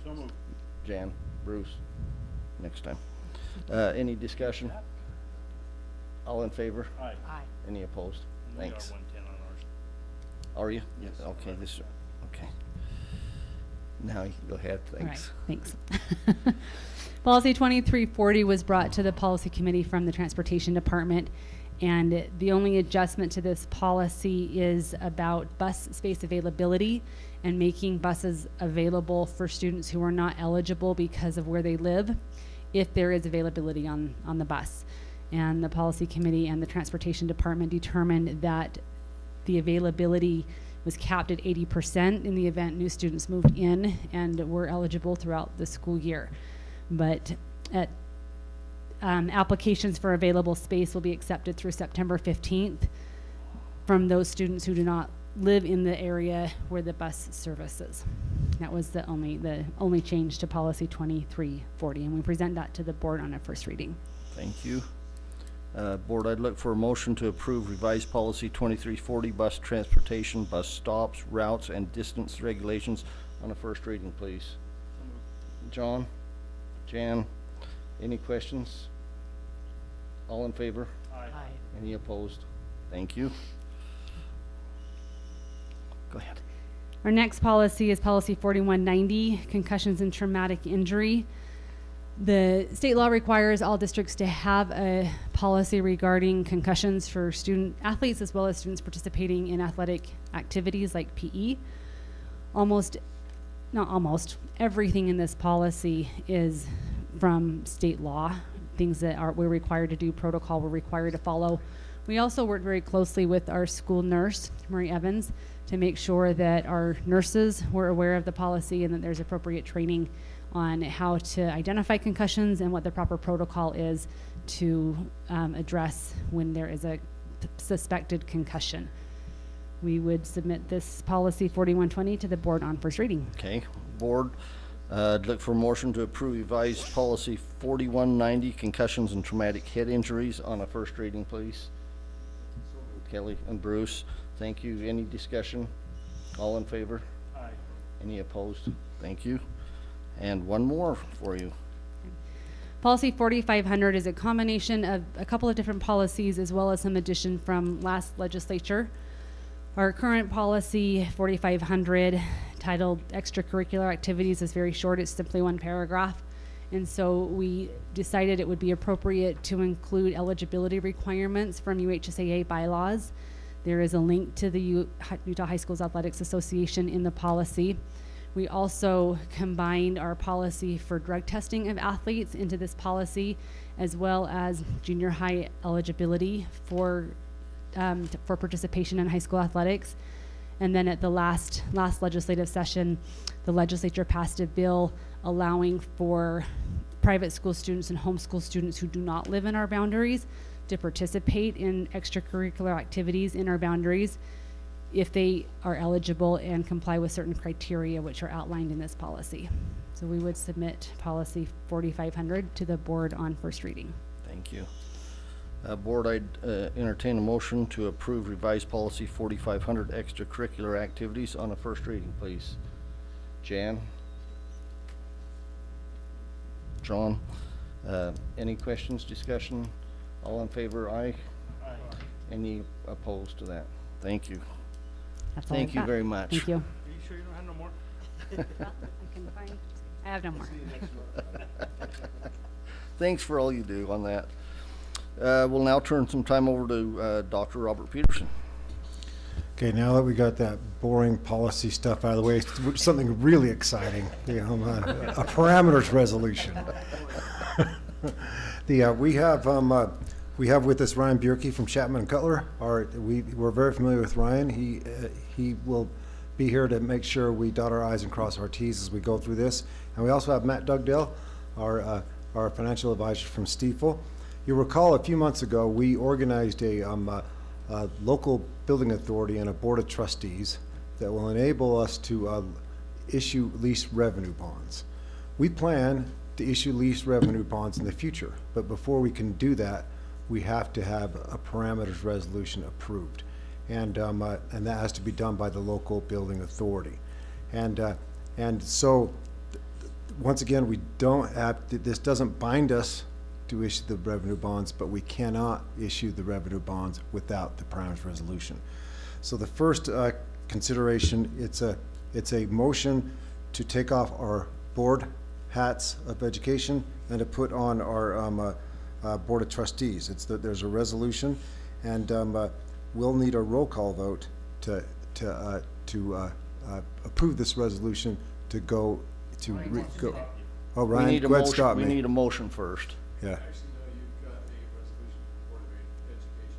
[SPEAKER 4] So moved.
[SPEAKER 1] Jan, Bruce, next time. Any discussion? All in favor?
[SPEAKER 4] Aye.
[SPEAKER 1] Any opposed?
[SPEAKER 4] We are
[SPEAKER 1] Thanks.
[SPEAKER 4] 110 on ours.
[SPEAKER 1] Are you? Yes. Okay, okay. Now you can go ahead, thanks.
[SPEAKER 15] All right, thanks. Policy 2340 was brought to the policy committee from the transportation department, and the only adjustment to this policy is about bus space availability and making buses available for students who are not eligible because of where they live, if there is availability on the bus. And the policy committee and the transportation department determined that the availability was capped at 80% in the event new students moved in and were eligible throughout the school year. But applications for available space will be accepted through September 15th from those students who do not live in the area where the bus services. That was the only change to policy 2340, and we present that to the board on a first reading.
[SPEAKER 1] Thank you. Board, I'd look for a motion to approve revised policy 2340, bus transportation, bus stops, routes, and distance regulations on a first reading, please. John, Jan, any questions? All in favor?
[SPEAKER 4] Aye.
[SPEAKER 1] Any opposed? Thank you. Go ahead.
[SPEAKER 15] Our next policy is policy 4190, concussions and traumatic injury. The state law requires all districts to have a policy regarding concussions for student athletes as well as students participating in athletic activities like PE. Not almost, everything in this policy is from state law, things that we're required to do, protocol we're required to follow. We also worked very closely with our school nurse, Marie Evans, to make sure that our nurses were aware of the policy and that there's appropriate training on how to identify concussions and what the proper protocol is to address when there is a suspected concussion. We would submit this policy 4120 to the board on first reading.
[SPEAKER 1] Okay, board, I'd look for a motion to approve revised policy 4190, concussions and traumatic head injuries on a first reading, please. Kelly and Bruce, thank you. Any discussion? All in favor?
[SPEAKER 4] Aye.
[SPEAKER 1] Any opposed? Thank you. And one more for you.
[SPEAKER 15] Policy 4500 is a combination of a couple of different policies as well as some addition from last legislature. Our current policy 4500 titled extracurricular activities is very short. It's simply one paragraph, And so we decided it would be appropriate to include eligibility requirements from UHSAA bylaws. There is a link to the Utah High Schools Athletics Association in the policy. We also combined our policy for drug testing of athletes into this policy, as well as junior high eligibility for participation in high school athletics. And then at the last legislative session, the legislature passed a bill allowing for private school students and homeschool students who do not live in our boundaries to participate in extracurricular activities in our boundaries if they are eligible and comply with certain criteria which are outlined in this policy. So we would submit policy 4500 to the board on first reading.
[SPEAKER 1] Thank you. Board, I'd entertain a motion to approve revised policy 4500 extracurricular activities on a first reading, please. Jan? John? Any questions, discussion? All in favor, aye?
[SPEAKER 4] Aye.
[SPEAKER 1] Any opposed to that? Thank you.
[SPEAKER 15] That's all
[SPEAKER 1] Thank
[SPEAKER 15] I've
[SPEAKER 1] you
[SPEAKER 15] got.
[SPEAKER 1] very much.
[SPEAKER 15] Thank you.
[SPEAKER 4] Are you sure you don't have no more?
[SPEAKER 15] I have no more.
[SPEAKER 1] Thanks for all you do on that. We'll now turn some time over to Dr. Robert Peterson.
[SPEAKER 14] Okay, now that we got that boring policy stuff out of the way, something really exciting, a parameters resolution. We have with us Ryan Bierke from Chapman & Cutler. We're very familiar with Ryan. He will be here to make sure we dot our I's and cross our T's as we go through this. And we also have Matt Dugdale, our financial advisor from Stiefel. You'll recall a few months ago, we organized a local building authority and a board of trustees that will enable us to issue lease revenue bonds. We plan to issue lease revenue bonds in the future, but before we can do that, we have to have a parameters resolution approved. And that has to be done by the local building authority. And so, once again, we don't have, this doesn't bind us to issue the revenue bonds, but we cannot issue the revenue bonds without the parameters resolution. So the first consideration, it's a motion to take off our board hats of education and to put on our board of trustees. There's a resolution, and we'll need a roll call vote to approve this resolution to go to go. Oh, Ryan, go ahead, stop me.
[SPEAKER 1] We need a motion first.
[SPEAKER 14] Yeah.
[SPEAKER 13] Actually, no, you've got a resolution for the Board of Education.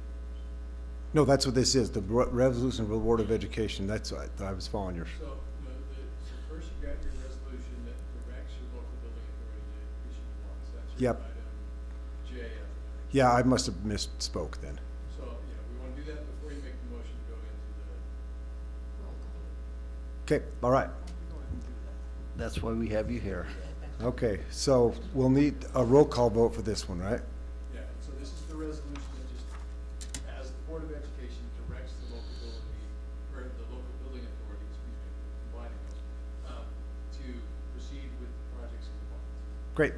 [SPEAKER 14] No, that's what this is, the resolution for the Board of Education. That's what I was following your.
[SPEAKER 13] So, so first you got your resolution that directs your local building authority to issue the bonds. That's your
[SPEAKER 14] Yep.
[SPEAKER 13] item J.
[SPEAKER 14] Yeah, I must have misspoke then.
[SPEAKER 13] So, we want to do that before you make the motion to go into the.
[SPEAKER 14] Okay, all right.
[SPEAKER 1] That's why we have you here.
[SPEAKER 14] Okay, so we'll need a roll call vote for this one, right?
[SPEAKER 13] Yeah, so this is the resolution that just, as the Board of Education directs the local building authority, combining those, to proceed with the projects in the bonds.
[SPEAKER 14] Great.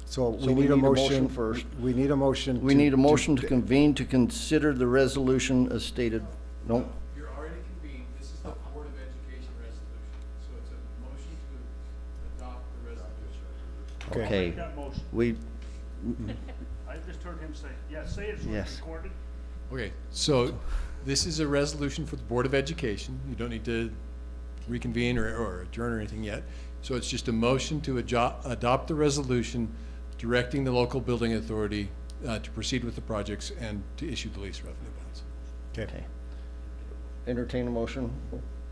[SPEAKER 14] So
[SPEAKER 1] we
[SPEAKER 14] we need a motion
[SPEAKER 1] first.
[SPEAKER 14] We need a motion.
[SPEAKER 1] We need a motion to convene to consider the resolution as stated. No?
[SPEAKER 13] You're already convened. This is the Board of Education resolution. So it's a motion to adopt the resolution.
[SPEAKER 14] Okay.
[SPEAKER 1] Okay.
[SPEAKER 4] Make that motion.
[SPEAKER 1] We,
[SPEAKER 4] I just heard him say, yeah, say it so it's
[SPEAKER 1] Yes.
[SPEAKER 4] recorded.
[SPEAKER 16] Okay, so this is a resolution for the Board of Education. You don't need to reconvene or adjourn or anything yet. So it's just a motion to adopt the resolution directing the local building authority to proceed with the projects and to issue the lease revenue bonds.
[SPEAKER 14] Okay.
[SPEAKER 1] entertain a motion.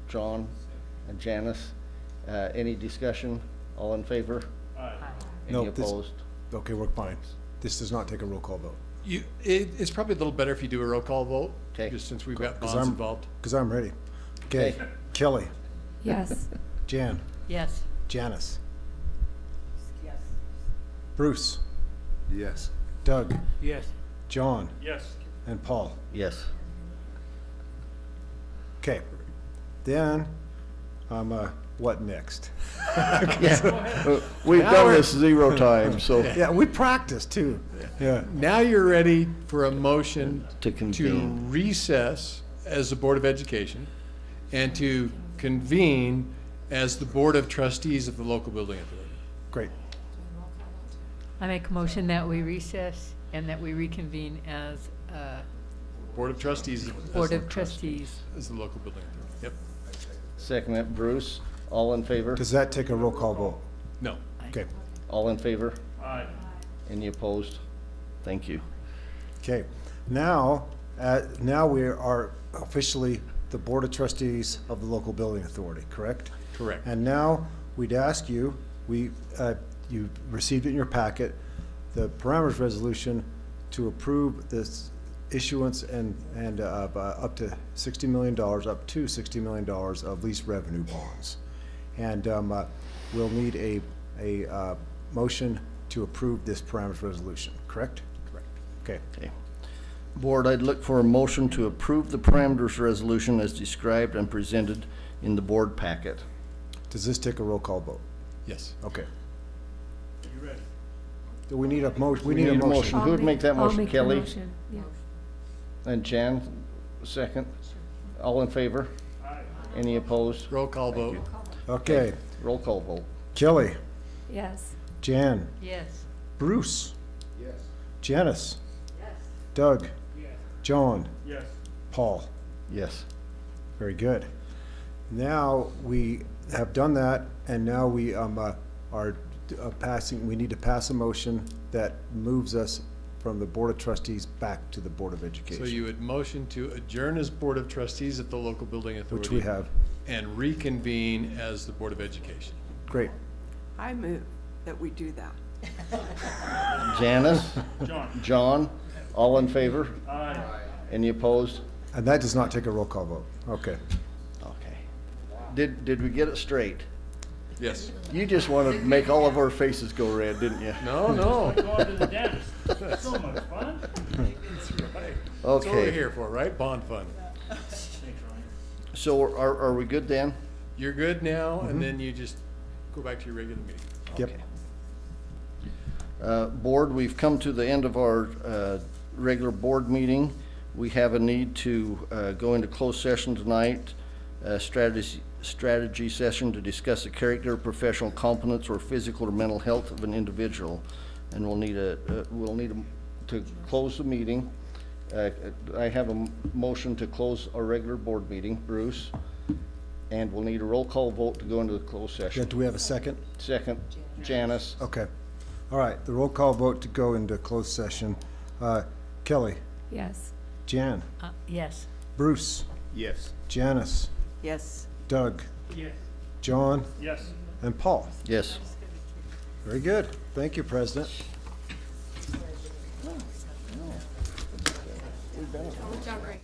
[SPEAKER 1] John and Janice, any discussion? All in favor?
[SPEAKER 4] Aye.
[SPEAKER 14] No,
[SPEAKER 1] Any opposed?
[SPEAKER 14] Okay, we're fine. This does not take a roll call vote.
[SPEAKER 16] It's probably a little better if you do a roll call vote,
[SPEAKER 1] Okay.
[SPEAKER 16] just since we've got
[SPEAKER 14] 'Cause
[SPEAKER 16] bonds
[SPEAKER 14] I'm-
[SPEAKER 16] involved.
[SPEAKER 14] Because I'm ready. Okay,
[SPEAKER 1] Okay.
[SPEAKER 14] Kelly,
[SPEAKER 12] Yes.
[SPEAKER 14] Jan,
[SPEAKER 12] Yes.
[SPEAKER 14] Janice,
[SPEAKER 12] Yes.
[SPEAKER 14] Bruce,
[SPEAKER 7] Yes.
[SPEAKER 14] Doug,
[SPEAKER 13] Yes.
[SPEAKER 14] John,
[SPEAKER 4] Yes.
[SPEAKER 14] and Paul.
[SPEAKER 1] Yes.
[SPEAKER 14] Okay, then, what next?
[SPEAKER 1] Yeah, we've
[SPEAKER 14] Now
[SPEAKER 1] done
[SPEAKER 14] we're-
[SPEAKER 1] this 0 times, so.
[SPEAKER 14] Yeah, we practiced too. Yeah.
[SPEAKER 16] Now you're ready for a motion
[SPEAKER 1] To
[SPEAKER 16] to
[SPEAKER 1] convene.
[SPEAKER 16] recess as the Board of Education and to convene as the Board of Trustees of the local building authority.
[SPEAKER 14] Great.
[SPEAKER 12] I make a motion that we recess and that we reconvene as
[SPEAKER 16] Board of Trustees.
[SPEAKER 12] Board of Trustees.
[SPEAKER 16] As the local building authority. Yep.
[SPEAKER 1] Second that, Bruce. All in favor?
[SPEAKER 14] Does that take a roll call vote?
[SPEAKER 16] No.
[SPEAKER 14] Okay.
[SPEAKER 1] All in favor?
[SPEAKER 4] Aye.
[SPEAKER 1] Any opposed? Thank you.
[SPEAKER 14] Okay. Now we are officially the Board of Trustees of the local building authority, correct?
[SPEAKER 16] Correct.
[SPEAKER 14] And now we'd ask you, you received it in your packet, the parameters resolution to approve this issuance and up to $60 million of lease revenue bonds. And we'll need a motion to approve this parameters resolution, correct?
[SPEAKER 16] Correct.
[SPEAKER 14] Okay.
[SPEAKER 1] Okay. Board, I'd look for a motion to approve the parameters resolution as described and presented in the board packet.
[SPEAKER 14] Does this take a roll call vote?
[SPEAKER 16] Yes.
[SPEAKER 14] Okay.
[SPEAKER 4] You ready?
[SPEAKER 14] Do we need a motion?
[SPEAKER 1] We need a motion. Who would make that motion? Kelly?
[SPEAKER 12] Yeah.
[SPEAKER 1] And Jan, second. All in favor?
[SPEAKER 4] Aye.
[SPEAKER 1] Any opposed?
[SPEAKER 16] Roll call vote.
[SPEAKER 14] Okay.
[SPEAKER 1] Roll call vote.
[SPEAKER 14] Kelly,
[SPEAKER 12] Yes.
[SPEAKER 14] Jan,
[SPEAKER 12] Yes.
[SPEAKER 14] Bruce,
[SPEAKER 13] Yes.
[SPEAKER 14] Janice,
[SPEAKER 12] Yes.
[SPEAKER 14] Doug,
[SPEAKER 4] Yes.
[SPEAKER 14] John,
[SPEAKER 4] Yes.
[SPEAKER 14] Paul.
[SPEAKER 1] Yes.
[SPEAKER 14] Very good. Now we have done that, and now we are passing. We need to pass a motion that moves us from the Board of Trustees back to the Board of Education.
[SPEAKER 16] So you would motion to adjourn as Board of Trustees at the local building authority.
[SPEAKER 14] Which we have.
[SPEAKER 16] And reconvene as the Board of Education.
[SPEAKER 14] Great.
[SPEAKER 17] I move that we do that.
[SPEAKER 1] Janice?
[SPEAKER 4] John.
[SPEAKER 1] John? All in favor?
[SPEAKER 4] Aye.
[SPEAKER 1] Any opposed?
[SPEAKER 14] And that does not take a roll call vote. Okay.
[SPEAKER 1] Okay. Did we get it straight?
[SPEAKER 16] Yes.
[SPEAKER 1] You just wanted to make all of our faces go red, didn't you?
[SPEAKER 16] No, no.
[SPEAKER 4] Going to the dentist. So much fun.
[SPEAKER 16] That's right. That's what
[SPEAKER 1] Okay.
[SPEAKER 16] we're here for, right? Bond fund.
[SPEAKER 4] Thanks, Ryan.
[SPEAKER 1] So are we good, Dan?
[SPEAKER 16] You're good now, and then you just go back to your regular meeting.
[SPEAKER 14] Yep.
[SPEAKER 1] Board, we've come to the end of our regular board meeting. We have a need to go into closed session tonight, strategy session to discuss the character, professional competence, or physical or mental health of an individual. And we'll need to close the meeting. I have a motion to close our regular board meeting. Bruce? And we'll need a roll call vote to go into the closed session.
[SPEAKER 14] Do we have a second?
[SPEAKER 1] Second, Janice.
[SPEAKER 14] Okay. All right. The roll call vote to go into closed session. Kelly,
[SPEAKER 12] Yes.
[SPEAKER 14] Jan,
[SPEAKER 12] Yes.
[SPEAKER 14] Bruce,
[SPEAKER 13] Yes.
[SPEAKER 14] Janice,
[SPEAKER 17] Yes.
[SPEAKER 14] Doug,
[SPEAKER 4] Yes.
[SPEAKER 14] John,
[SPEAKER 4] Yes.
[SPEAKER 14] and Paul.
[SPEAKER 1] Yes.
[SPEAKER 14] Very good. Thank you, President.
[SPEAKER 3] John, great.